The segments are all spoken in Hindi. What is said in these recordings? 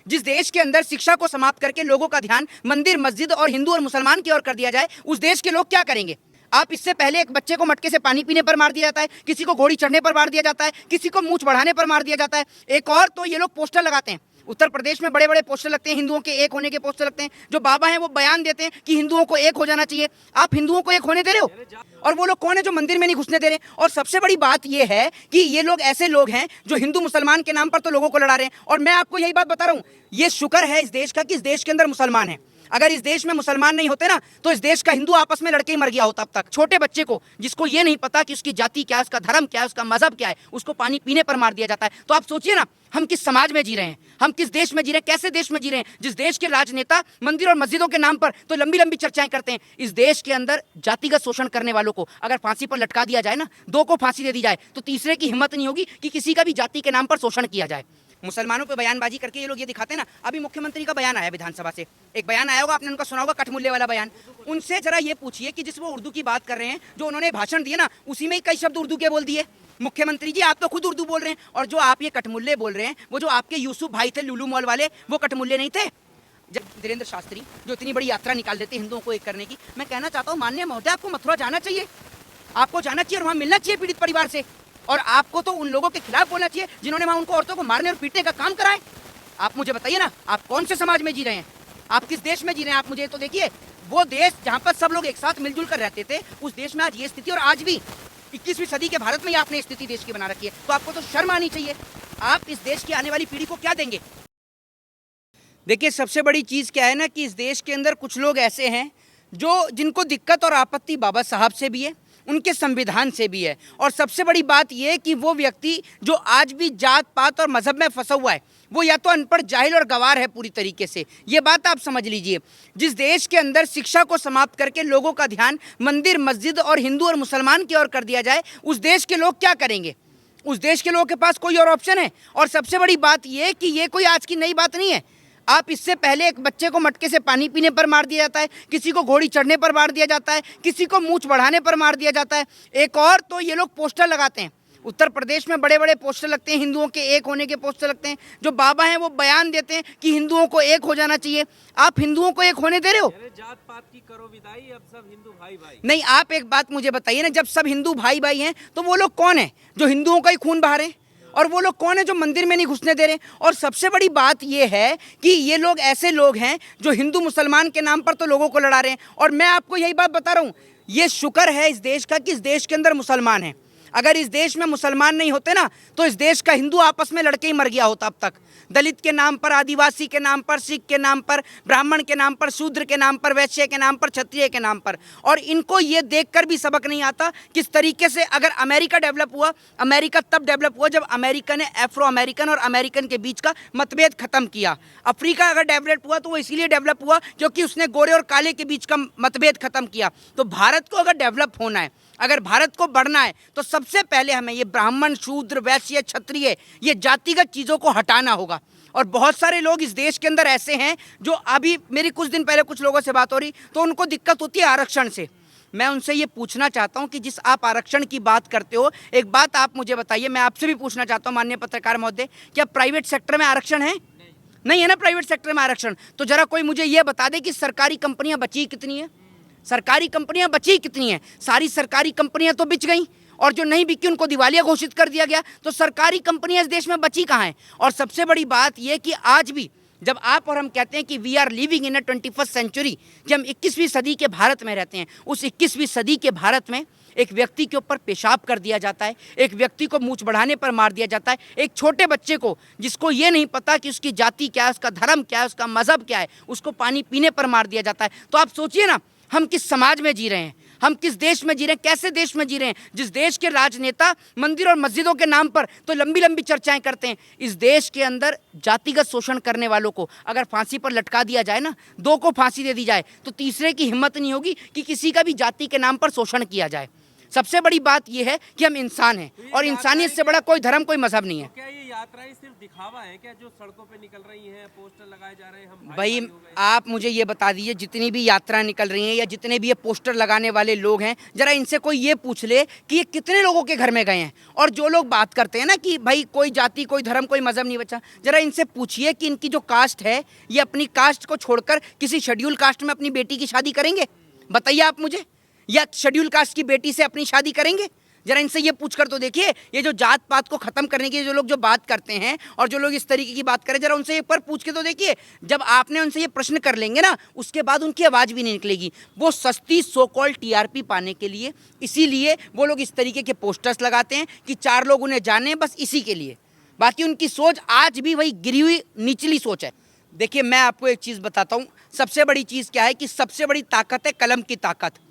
जिस देश के अंदर शिक्षा को समाप्त करके लोगों का ध्यान मंदिर, मस्जिद और हिंदू और मुसलमान की ओर कर दिया जाए, उस देश के लोग क्या करेंगे? आप इससे पहले एक बच्चे को मटके से पानी पीने पर मार दिया जाता है, किसी को घोड़ी चढ़ने पर मार दिया जाता है, किसी को मूंछ बढ़ाने पर मार दिया जाता है। एक और तो ये लोग पोस्टर लगाते हैं, उत्तर प्रदेश में बड़े बड़े पोस्टर लगते हैं, हिंदुओं के एक होने के पोस्टर लगते हैं। जो बाबा हैं वो बयान देते हैं कि हिंदुओं को एक हो जाना चाहिए। आप हिंदुओं को एक होने दे रहे हो? और वो लोग कौन है जो मंदिर में नहीं घुसने दे रहे? और सबसे बड़ी बात ये है कि ये लोग ऐसे लोग हैं जो हिंदू मुसलमान के नाम पर तो लोगों को लड़ा रहे हैं। और मैं आपको यही बात बता रहा हूँ, ये शुक्र है इस देश का कि इस देश के अंदर मुसलमान है। अगर इस देश में मुसलमान नहीं होते ना, तो इस देश का हिंदू आपस में लड़के ही मर गया होता अब तक। छोटे बच्चे को, जिसको ये नहीं पता कि उसकी जाति क्या है, उसका धर्म क्या है, उसका मजहब क्या है, उसको पानी पीने पर मार दिया जाता है। तो आप सोचिए ना, हम किस समाज में जी रहे हैं, हम किस देश में जी रहे हैं, कैसे देश में जी रहे हैं, जिस देश के राजनेता मंदिर और मस्जिदों के नाम पर तो लंबी लंबी चर्चाएं करते हैं। इस देश के अंदर जातिगत शोषण करने वालों को अगर फांसी पर लटका दिया जाए ना, दो को फांसी दे दी जाए, तो तीसरे की हिम्मत नहीं होगी कि किसी का भी जाति के नाम पर शोषण किया जाए। मुसलमानों पे बयानबाजी करके ये लोग ये दिखाते हैं ना। अभी मुख्यमंत्री का बयान आया विधानसभा से, एक बयान आया होगा, आपने उनका सुना होगा, कठमुल्ले वाला बयान। उनसे जरा ये पूछिए कि जिस वो उर्दू की बात कर रहे हैं, जो उन्होंने भाषण दिए ना, उसी में ही कई शब्द उर्दू के बोल दिए। मुख्यमंत्री जी, आप तो खुद उर्दू बोल रहे हैं, और जो आप ये कठमुल्ले बोल रहे हैं, वो जो आपके यूसुफ भाई थे लुलू मॉल वाले, वो कठमुल्ले नहीं थे। जब धीरेन्द्र शास्त्री जो इतनी बड़ी यात्रा निकाल देते हिंदुओं को एक करने की, मैं कहना चाहता हूँ माननीय महोदय, आपको मथुरा जाना चाहिए, आपको जाना चाहिए और वहाँ मिलना चाहिए पीड़ित परिवार से। और आपको तो उन लोगों के खिलाफ बोलना चाहिए जिन्होंने वहाँ उनको औरतों को मारने और पीटने का काम कराए। आप मुझे बताइए ना, आप कौन से समाज में जी रहे हैं, आप किस देश में जी रहे हैं? आप मुझे तो देखिए, वो देश जहाँ पर सब लोग एक साथ मिलजुल कर रहते थे, उस देश में आज ये स्थिति, और आज भी 21वीं सदी के भारत में ही आपने स्थिति देश की बना रखी है। तो आपको तो शर्म आनी चाहिए। आप इस देश की आने वाली पीढ़ी को क्या देंगे? देखिए, सबसे बड़ी चीज़ क्या है ना कि इस देश के अंदर कुछ लोग ऐसे हैं जो जिनको दिक्कत और आपत्ति बाबा साहब से भी है, उनके संविधान से भी है। और सबसे बड़ी बात यह कि वो व्यक्ति जो आज भी जात पात और मजहब में फंसा हुआ है, वो या तो अनपढ़, जाहिल और गवार है पूरी तरीके से। ये बात आप समझ लीजिए। जिस देश के अंदर शिक्षा को समाप्त करके लोगों का ध्यान मंदिर, मस्जिद और हिंदू और मुसलमान की ओर कर दिया जाए, उस देश के लोग क्या करेंगे? उस देश के लोगों के पास कोई और ऑप्शन है? और सबसे बड़ी बात यह कि ये कोई आज की नई बात नहीं है। आप इससे पहले एक बच्चे को मटके से पानी पीने पर मार दिया जाता है, किसी को घोड़ी चढ़ने पर मार दिया जाता है, किसी को मूंछ बढ़ाने पर मार दिया जाता है। एक और तो ये लोग पोस्टर लगाते हैं, उत्तर प्रदेश में बड़े बड़े पोस्टर लगते हैं, हिंदुओं के एक होने के पोस्टर लगते हैं। जो बाबा हैं वो बयान देते हैं कि हिंदुओं को एक हो जाना चाहिए। आप हिंदुओं को एक होने दे रहे हो? जात पात की करो विदाई, अब सब हिंदू भाई भाई। नहीं, आप एक बात मुझे बताइए ना, जब सब हिंदू भाई भाई हैं तो वो लोग कौन है जो हिंदुओं का ही खून बहा रहे हैं? और वो लोग कौन है जो मंदिर में नहीं घुसने दे रहे? और सबसे बड़ी बात ये है कि ये लोग ऐसे लोग हैं जो हिंदू मुसलमान के नाम पर तो लोगों को लड़ा रहे हैं। और मैं आपको यही बात बता रहा हूँ, ये शुक्र है इस देश का कि इस देश के अंदर मुसलमान है। अगर इस देश में मुसलमान नहीं होते ना, तो इस देश का हिंदू आपस में लड़के ही मर गया होता अब तक। दलित के नाम पर, आदिवासी के नाम पर, सिख के नाम पर, ब्राह्मण के नाम पर, शूद्र के नाम पर, वैश्य के नाम पर, क्षत्रिय के नाम पर। और इनको ये देखकर भी सबक नहीं आता किस तरीके से अगर अमेरिका डेवलप हुआ, अमेरिका तब डेवलप हुआ जब अमेरिका ने अफ्रो अमेरिकन और अमेरिकन के बीच का मतभेद खत्म किया। अफ्रीका अगर डेवलप हुआ तो वो इसलिए डेवलप हुआ क्योंकि उसने गोरे और काले के बीच का मतभेद खत्म किया। तो भारत को अगर डेवलप होना है, अगर भारत को बढ़ना है, तो सबसे पहले हमें ये ब्राह्मण, शूद्र, वैश्य, क्षत्रिय, ये जातिगत चीज़ों को हटाना होगा। और बहुत सारे लोग इस देश के अंदर ऐसे हैं जो अभी मेरी कुछ दिन पहले कुछ लोगों से बात हो रही, तो उनको दिक्कत होती है आरक्षण से। मैं उनसे ये पूछना चाहता हूँ कि जिस आप आरक्षण की बात करते हो, एक बात आप मुझे बताइए, मैं आपसे भी पूछना चाहता हूँ माननीय पत्रकार महोदय, क्या प्राइवेट सेक्टर में आरक्षण है? नहीं है ना प्राइवेट सेक्टर में आरक्षण। तो जरा कोई मुझे ये बता दे कि सरकारी कंपनियां बची कितनी है? सरकारी कंपनियां बची कितनी हैं? सारी सरकारी कंपनियां तो बिक गई, और जो नहीं बिकी उनको दिवालिया घोषित कर दिया गया। तो सरकारी कंपनियां इस देश में बची कहाँ हैं? और सबसे बड़ी बात यह कि आज भी जब आप और हम कहते हैं कि we are living in a 21st century, कि हम 21वीं सदी के भारत में रहते हैं, उस 21वीं सदी के भारत में एक व्यक्ति के ऊपर पेशाब कर दिया जाता है, एक व्यक्ति को मूंछ बढ़ाने पर मार दिया जाता है, एक छोटे बच्चे को जिसको ये नहीं पता कि उसकी जाति क्या है, उसका धर्म क्या है, उसका मजहब क्या है, उसको पानी पीने पर मार दिया जाता है। तो आप सोचिए ना, हम किस समाज में जी रहे हैं, हम किस देश में जी रहे हैं, कैसे देश में जी रहे हैं, जिस देश के राजनेता मंदिर और मस्जिदों के नाम पर तो लंबी लंबी चर्चाएं करते हैं। इस देश के अंदर जातिगत शोषण करने वालों को अगर फांसी पर लटका दिया जाए ना, दो को फांसी दे दी जाए, तो तीसरे की हिम्मत नहीं होगी कि किसी का भी जाति के नाम पर शोषण किया जाए। सबसे बड़ी बात यह है कि हम इंसान हैं, और इंसानियत से बड़ा कोई धर्म, कोई मजहब नहीं है। क्या ये यात्राएं सिर्फ दिखावा है क्या, जो सड़कों पे निकल रही हैं, पोस्टर लगाए जा रहे हैं, हम भाई हो गए? आप मुझे ये बता दीजिए, जितनी भी यात्रा निकल रही हैं या जितने भी ये पोस्टर लगाने वाले लोग हैं, जरा इनसे कोई ये पूछ ले कि ये कितने लोगों के घर में गए हैं। और जो लोग बात करते हैं ना कि भाई कोई जाति, कोई धर्म, कोई मजहब नहीं बचा, जरा इनसे पूछिए कि इनकी जो कास्ट है, ये अपनी कास्ट को छोड़कर किसी शेड्यूल कास्ट में अपनी बेटी की शादी करेंगे? बताइए आप मुझे। या शेड्यूल कास्ट की बेटी से अपनी शादी करेंगे? जरा इनसे ये पूछकर तो देखिए। ये जो जात पात को खत्म करने के जो लोग जो बात करते हैं और जो लोग इस तरीके की बात करें, जरा उनसे एक बार पूछ के तो देखिए। जब आपने उनसे ये प्रश्न कर लेंगे ना, उसके बाद उनकी आवाज़ भी नहीं निकलेगी। वो सस्ती सो कॉल्ड टीआरपी पाने के लिए, इसीलिए वो लोग इस तरीके के पोस्टर्स लगाते हैं कि 4 लोग उन्हें जाने, बस इसी के लिए। बाकी उनकी सोच आज भी वही गिरी हुई निचली सोच है। देखिए मैं आपको एक चीज़ बताता हूँ, सबसे बड़ी चीज़ क्या है कि सबसे बड़ी ताकत है कलम की ताकत।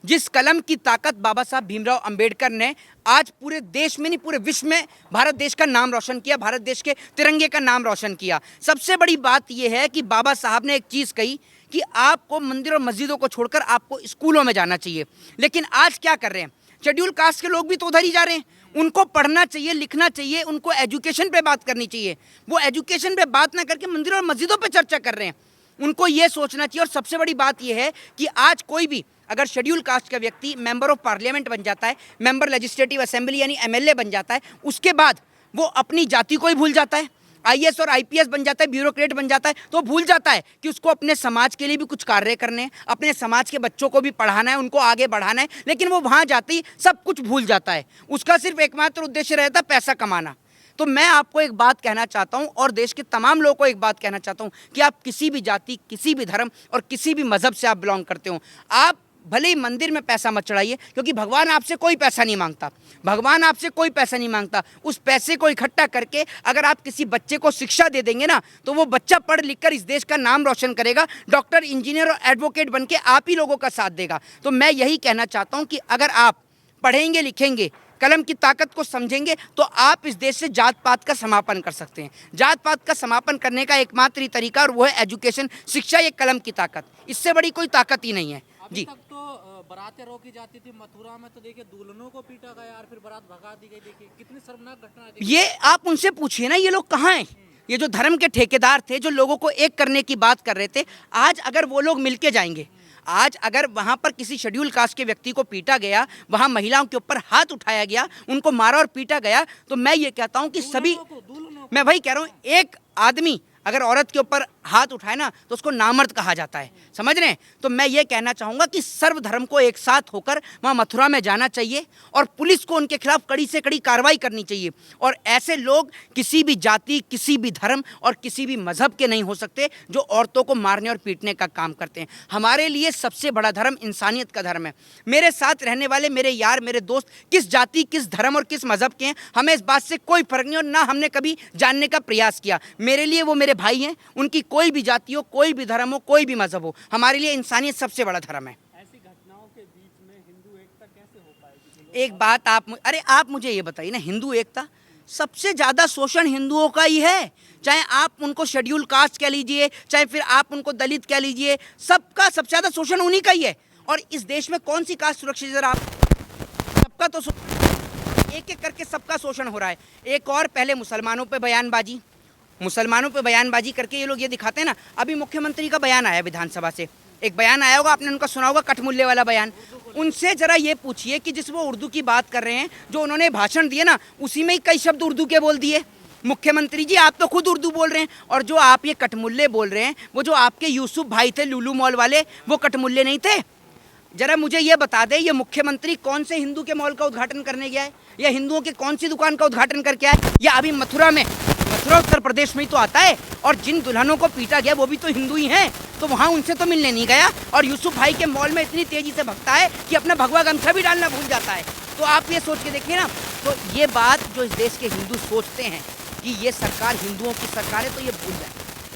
जिस कलम की ताकत बाबा साहब भीमराव अंबेडकर ने आज पूरे देश में नहीं पूरे विश्व में भारत देश का नाम रोशन किया, भारत देश के तिरंगे का नाम रोशन किया। सबसे बड़ी बात यह है कि बाबा साहब ने एक चीज़ कही कि आपको मंदिर और मस्जिदों को छोड़कर आपको स्कूलों में जाना चाहिए। लेकिन आज क्या कर रहे हैं, शेड्यूल कास्ट के लोग भी तो उधर ही जा रहे हैं। उनको पढ़ना चाहिए, लिखना चाहिए, उनको एजुकेशन पे बात करनी चाहिए। वो एजुकेशन पे बात ना करके मंदिर और मस्जिदों पे चर्चा कर रहे हैं। उनको ये सोचना चाहिए। और सबसे बड़ी बात यह है कि आज कोई भी अगर शेड्यूल कास्ट का व्यक्ति मेंबर ऑफ पार्लियामेंट बन जाता है, मेंबर लेजिस्लेटिव असेंबली यानी एमएलए बन जाता है, उसके बाद वो अपनी जाति को ही भूल जाता है। आईएएस और आईपीएस बन जाता है, ब्यूरोक्रेट बन जाता है, तो भूल जाता है कि उसको अपने समाज के लिए भी कुछ कार्य करने हैं, अपने समाज के बच्चों को भी पढ़ाना है, उनको आगे बढ़ाना है। लेकिन वो वहाँ जाते ही सब कुछ भूल जाता है। उसका सिर्फ एकमात्र उद्देश्य रहता है पैसा कमाना। तो मैं आपको एक बात कहना चाहता हूं और देश के तमाम लोगों को एक बात कहना चाहता हूं कि आप किसी भी जाति, किसी भी धर्म और किसी भी मजहब से आप बिलोंग करते हो, आप भले ही मंदिर में पैसा मत चढ़ाइए, क्योंकि भगवान आपसे कोई पैसा नहीं मांगता। भगवान आपसे कोई पैसा नहीं मांगता। उस पैसे को इकट्ठा करके अगर आप किसी बच्चे को शिक्षा दे देंगे ना, तो वो बच्चा पढ़ लिख कर इस देश का नाम रोशन करेगा, डॉक्टर, इंजीनियर और एडवोकेट बन के आप ही लोगों का साथ देगा। तो मैं यही कहना चाहता हूँ कि अगर आप पढ़ेंगे, लिखेंगे, कलम की ताकत को समझेंगे, तो आप इस देश से जात पात का समापन कर सकते हैं। जात पात का समापन करने का एकमात्र ही तरीका और वो है एजुकेशन, शिक्षा, ये कलम की ताकत। इससे बड़ी कोई ताकत ही नहीं है जी। तक तो बारातें रोकी जाती थी, मथुरा में तो देखिए दुल्हनों को पीटा गया और फिर बारात भगा दी गई। देखिए कितनी शर्मनाक घटना है। ये आप उनसे पूछिए ना, ये लोग कहाँ हैं? ये जो धर्म के ठेकेदार थे, जो लोगों को एक करने की बात कर रहे थे, आज अगर वो लोग मिलके जाएंगे, आज अगर वहाँ पर किसी शेड्यूल कास्ट के व्यक्ति को पीटा गया, वहाँ महिलाओं के ऊपर हाथ उठाया गया, उनको मारा और पीटा गया, तो मैं ये कहता हूँ कि सभी, मैं वही कह रहा हूँ, एक आदमी अगर औरत के ऊपर हाथ उठाए ना तो उसको नामर्द कहा जाता है, समझ रहे हैं? तो मैं ये कहना चाहूँगा कि सर्वधर्म को एक साथ होकर वहाँ मथुरा में जाना चाहिए और पुलिस को उनके खिलाफ कड़ी से कड़ी कार्रवाई करनी चाहिए। और ऐसे लोग किसी भी जाति, किसी भी धर्म और किसी भी मजहब के नहीं हो सकते जो औरतों को मारने और पीटने का काम करते हैं। हमारे लिए सबसे बड़ा धर्म इंसानियत का धर्म है। मेरे साथ रहने वाले मेरे यार, मेरे दोस्त किस जाति, किस धर्म और किस मजहब के हैं, हमें इस बात से कोई फर्क नहीं और ना हमने कभी जानने का प्रयास किया। मेरे लिए वो मेरे भाई हैं, उनकी कोई भी जाति हो, कोई भी धर्म हो, कोई भी मजहब हो, हमारे लिए इंसानियत सबसे बड़ा धर्म है। ऐसी घटनाओं के बीच में हिंदू एकता कैसे हो पाएगी? एक बात आप मुझे ये बताइए ना, हिंदू एकता, सबसे ज़्यादा शोषण हिंदुओं का ही है। चाहे आप उनको शेड्यूल कास्ट कह लीजिए, चाहे फिर आप उनको दलित कह लीजिए, सबका सबसे ज़्यादा शोषण उन्हीं का ही है। और इस देश में कौन सी कास्ट सुरक्षित है? जरा आप, सबका तो एक एक करके सबका शोषण हो रहा है। एक और, पहले मुसलमानों पे बयानबाजी करके ये लोग ये दिखाते हैं ना। अभी मुख्यमंत्री का बयान आया विधानसभा से, एक बयान आया होगा, आपने उनका सुना होगा, कठमुल्ले वाला बयान। उनसे जरा ये पूछिए कि जिस वो उर्दू की बात कर रहे हैं, जो उन्होंने भाषण दिए ना, उसी में ही कई शब्द उर्दू के बोल दिए। मुख्यमंत्री जी, आप तो खुद उर्दू बोल रहे हैं, और जो आप ये कठमुल्ले बोल रहे हैं, वो जो आपके यूसुफ भाई थे लुलू मॉल वाले, वो कठमुल्ले नहीं थे? जरा मुझे ये बता दें, ये मुख्यमंत्री कौन से हिंदू के मॉल का उद्घाटन करने गया है, या हिंदुओं की कौन सी दुकान का उद्घाटन करके आया, या अभी मथुरा उत्तर प्रदेश में ही तो आता है, और जिन दुल्हनों को पीटा गया वो भी तो हिंदू ही हैं, तो वहाँ उनसे तो मिलने नहीं गया। और यूसुफ भाई के मॉल में इतनी तेजी से भगता है कि अपना भगवा गमछा भी डालना भूल जाता है। तो आप ये सोच के देखिए ना, तो ये बात जो इस देश के हिंदू सोचते हैं कि ये सरकार हिंदुओं की सरकार है, तो ये भूल जाए,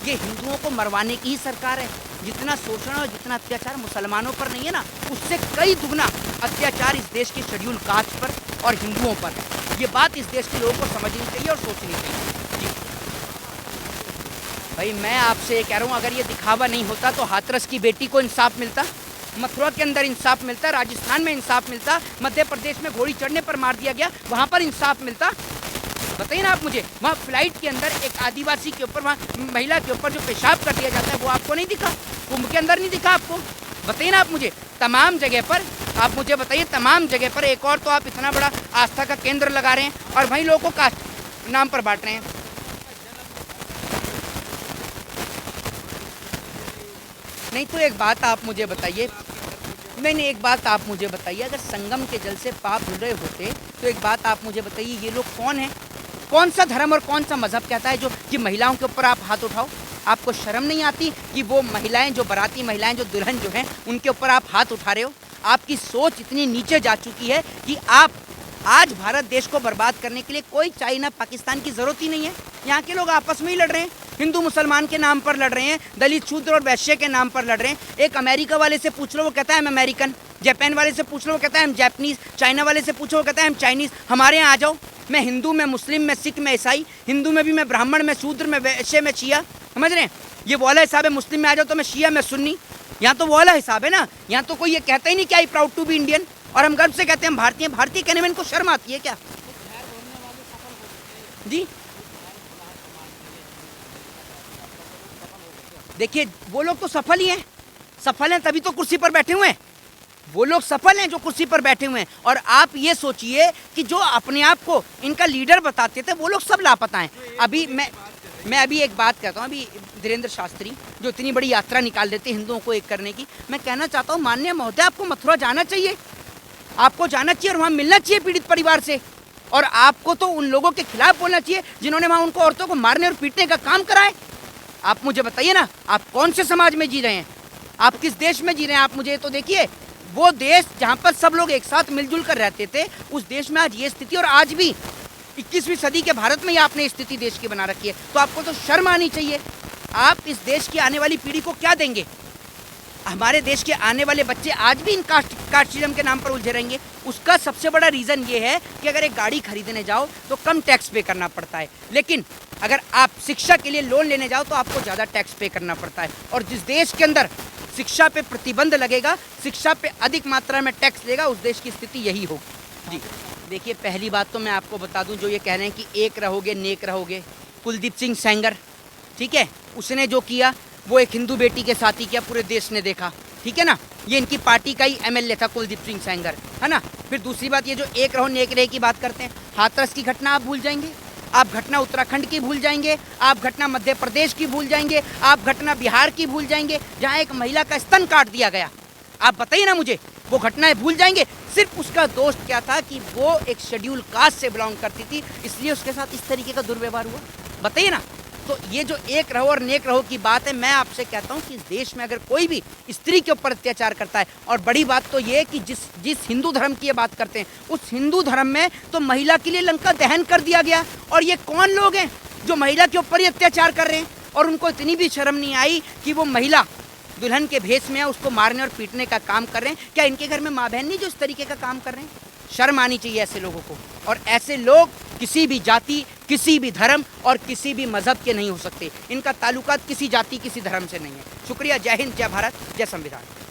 ये हिंदुओं को मरवाने की ही सरकार है। जितना शोषण और जितना अत्याचार मुसलमानों पर नहीं है ना, उससे कई दुगना अत्याचार इस देश के शेड्यूल कास्ट पर और हिंदुओं पर है। ये बात इस देश के लोगों को समझनी चाहिए और सोचनी चाहिए जी। भाई मैं आपसे ये कह रहा हूँ, अगर ये दिखावा नहीं होता तो हाथरस की बेटी को इंसाफ मिलता, मथुरा के अंदर इंसाफ मिलता, राजस्थान में इंसाफ मिलता, मध्य प्रदेश में घोड़ी चढ़ने पर मार दिया गया, वहाँ पर इंसाफ मिलता। बताइए ना आप मुझे, वहाँ फ्लाइट के अंदर एक आदिवासी के ऊपर, वहाँ महिला के ऊपर जो पेशाब कर दिया जाता है वो आपको नहीं दिखा? कुंभ के अंदर नहीं दिखा आपको? बताइए ना आप मुझे, तमाम जगह पर आप मुझे बताइए, तमाम जगह पर एक और तो आप इतना बड़ा आस्था का केंद्र लगा रहे हैं और वहीं लोगों को कास्ट नाम पर बांट रहे हैं। नहीं तो एक बात आप मुझे बताइए, नहीं एक बात आप मुझे बताइए, अगर संगम के जल से पाप धुल रहे होते तो एक बात आप मुझे बताइए, ये लोग कौन हैं? कौन सा धर्म और कौन सा मजहब कहता है जो कि महिलाओं के ऊपर आप हाथ उठाओ? आपको शर्म नहीं आती कि वो महिलाएं, जो बाराती महिलाएं, जो दुल्हन जो हैं, उनके ऊपर आप हाथ उठा रहे हो? आपकी सोच इतनी नीचे जा चुकी है कि आप आज भारत देश को बर्बाद करने के लिए कोई चाइना पाकिस्तान की जरूरत ही नहीं है। यहाँ के लोग आपस में ही लड़ रहे हैं, हिंदू मुसलमान के नाम पर लड़ रहे हैं, दलित शूद्र और वैश्य के नाम पर लड़ रहे हैं। एक अमेरिका वाले से पूछ लो, वो कहता है हम अमेरिकन। जापान वाले से पूछ लो, वो कहता है हम जापानीज। चाइना वाले से पूछो, वो कहता है हम चाइनीज। हमारे यहाँ आ जाओ, मैं हिंदू, मैं मुस्लिम, मैं सिख, मैं ईसाई। हिंदू में भी मैं ब्राह्मण, मैं शूद्र, मैं वैश्य, मैं शिया। समझ रहे हैं? ये वो वाला हिसाब है। मुस्लिम में आ जाओ तो मैं शिया, मैं सुन्नी। यहाँ तो वो वाला हिसाब है ना। यहाँ तो कोई ये कहता ही नहीं कि I proud to be Indian, और हम गर्व से कहते हैं हम भारतीय। भारतीय कहने में इनको शर्म आती है क्या जी? देखिए, वो लोग तो सफल ही हैं, सफल हैं तभी तो कुर्सी पर बैठे हुए हैं। वो लोग सफल हैं जो कुर्सी पर बैठे हुए हैं। और आप ये सोचिए कि जो अपने आप को इनका लीडर बताते थे वो लोग सब लापता हैं। अभी मैं अभी एक बात कहता हूँ, अभी धीरेन्द्र शास्त्री जो इतनी बड़ी यात्रा निकाल देते हिंदुओं को एक करने की, मैं कहना चाहता हूँ माननीय महोदय, आपको मथुरा जाना चाहिए, आपको जाना चाहिए और वहाँ मिलना चाहिए पीड़ित परिवार से। और आपको तो उन लोगों के खिलाफ बोलना चाहिए जिन्होंने वहाँ उनको औरतों को मारने और पीटने का काम कराए। आप मुझे बताइए ना, आप कौन से समाज में जी रहे हैं? आप किस देश में जी रहे हैं? आप मुझे तो देखिए, वो देश जहाँ पर सब लोग एक साथ मिलजुल कर रहते थे, उस देश में आज ये स्थिति, और आज भी 21वीं सदी के भारत में ही आपने स्थिति देश की बना रखी है। तो आपको तो शर्म आनी चाहिए। आप इस देश की आने वाली पीढ़ी को क्या देंगे? हमारे देश के आने वाले बच्चे आज भी इन कास्टिज्म के नाम पर उलझे रहेंगे। उसका सबसे बड़ा रीज़न ये है कि अगर एक गाड़ी खरीदने जाओ तो कम टैक्स पे करना पड़ता है, लेकिन अगर आप शिक्षा के लिए लोन लेने जाओ तो आपको ज़्यादा टैक्स पे करना पड़ता है। और जिस देश के अंदर शिक्षा पे प्रतिबंध लगेगा, शिक्षा पे अधिक मात्रा में टैक्स लेगा, उस देश की स्थिति यही होगी। जी देखिए, पहली बात तो मैं आपको बता दूं, जो ये कह रहे हैं कि एक रहोगे नेक रहोगे, कुलदीप सिंह सेंगर, ठीक है, उसने जो किया वो एक हिंदू बेटी के साथ ही किया, पूरे देश ने देखा, ठीक है ना। ये इनकी पार्टी का ही एमएलए था कुलदीप सिंह सेंगर, है ना। फिर दूसरी बात, ये जो एक रहो नेक रहे की बात करते हैं, हाथरस की घटना आप भूल जाएंगे, आप घटना उत्तराखंड की भूल जाएंगे, आप घटना मध्य प्रदेश की भूल जाएंगे, आप घटना बिहार की भूल जाएंगे जहाँ एक महिला का स्तन काट दिया गया। आप बताइए ना मुझे, वो घटनाएं भूल जाएंगे? सिर्फ उसका दोष क्या था कि वो एक शेड्यूल कास्ट से बिलोंग करती थी, इसलिए उसके साथ इस तरीके का दुर्व्यवहार हुआ। बताइए ना। तो ये जो एक रहो और नेक रहो की बात है, मैं आपसे कहता हूँ कि इस देश में अगर कोई भी स्त्री के ऊपर अत्याचार करता है, और बड़ी बात तो ये कि जिस हिंदू धर्म की ये बात करते हैं, उस हिंदू धर्म में तो महिला के लिए लंका दहन कर दिया गया। और ये कौन लोग हैं जो महिला के ऊपर ही अत्याचार कर रहे हैं? और उनको इतनी भी शर्म नहीं आई कि वो महिला दुल्हन के भेष में है, उसको मारने और पीटने का काम कर रहे हैं। क्या इनके घर में माँ बहन नहीं जो इस तरीके का काम कर रहे हैं? शर्म आनी चाहिए ऐसे लोगों को। और ऐसे लोग किसी भी जाति, किसी भी धर्म और किसी भी मजहब के नहीं हो सकते। इनका ताल्लुकात किसी जाति, किसी धर्म से नहीं है। शुक्रिया। जय हिंद, जय भारत, जय संविधान।